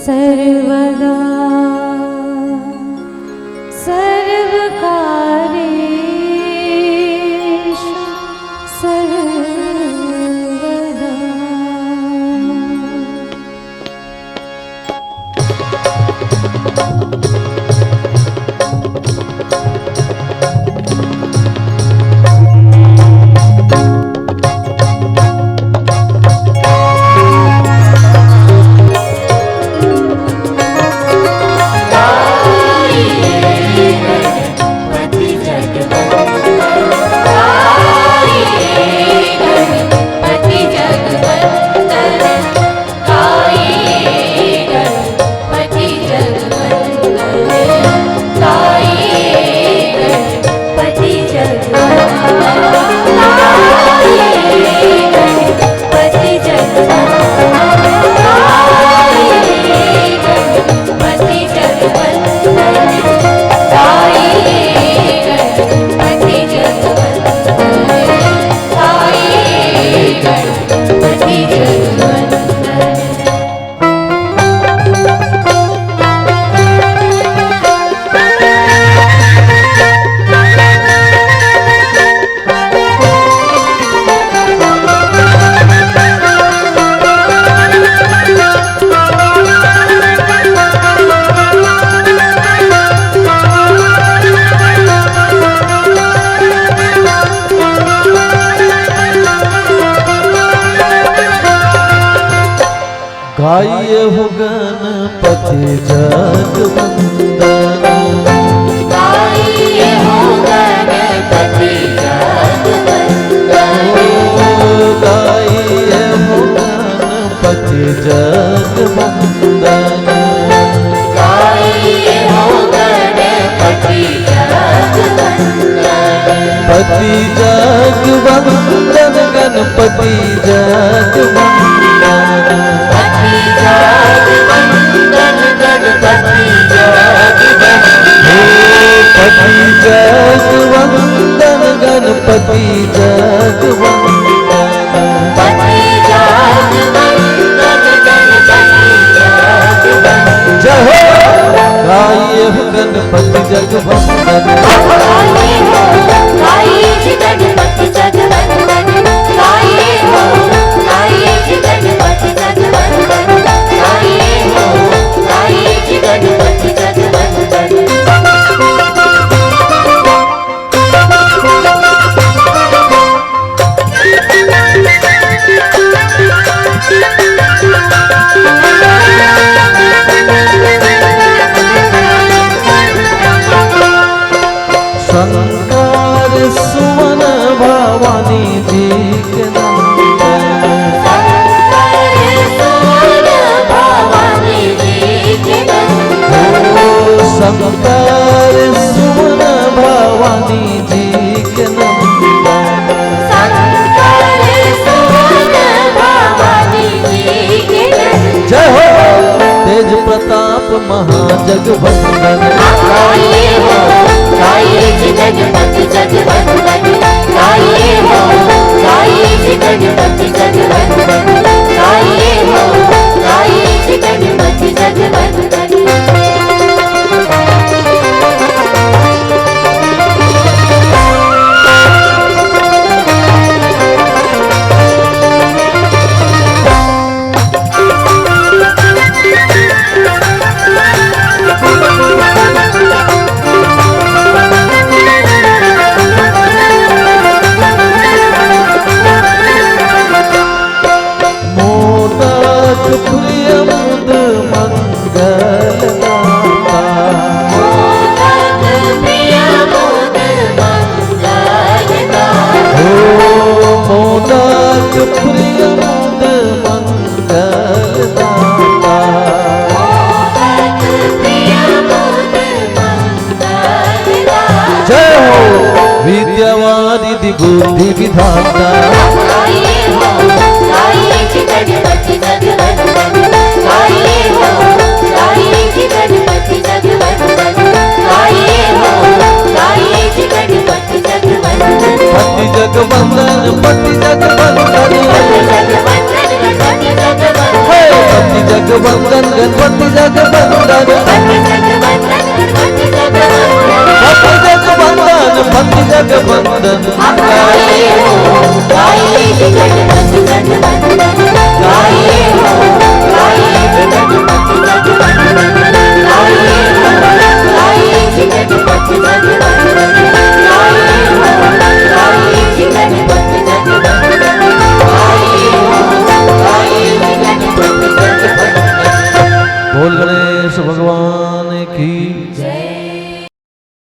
सर्वदा सर्वकार्येषु सर्वदा। गाये हो गणपति जगवंदन, गाये हो गणपति जगवंदन, गाये हो गणपति जगवंदन, गाये हो गणपति जगवंदन, पति जगवंदन गणपति जगवंदन, गणपति जगवंदन, पति जगवंदन गणपति जगवंदन, पति जगवंदन गणपति जगवंदन। जय हो गाये हो गणपति जगवंदन, गाये हो गाये जी गणपति जगवंदन, गाये हो गाये जी गणपति जगवंदन, गाये हो गाये जी गणपति जगवंदन। शंकर सुवन भवानी जी के नंदन, शंकर सुवन भवानी जी के नंदन, जय हो तेज प्रताप महाजगवंदन, गाये हो गाये जी गणपति जगवंदन, गाये हो गाये जी गणपति जगवंदन, गाये हो गाये जी गणपति जगवंदन। विद्यावारिधि बुद्धि विधाता, गाये हो गाये जी गणपति जगवंदन, गाये हो गाये जी गणपति जगवंदन, गाये हो गाये जी गणपति जगवंदन। पति जगवंदन पति जगवंदन, पति जगवंदन गणपति जगवंदन, पति जगवंदन गणपती जगवंदन गणपती जगवंदन गणपती जगवंदन पती जगवंदन पती जगवंदन आपका ये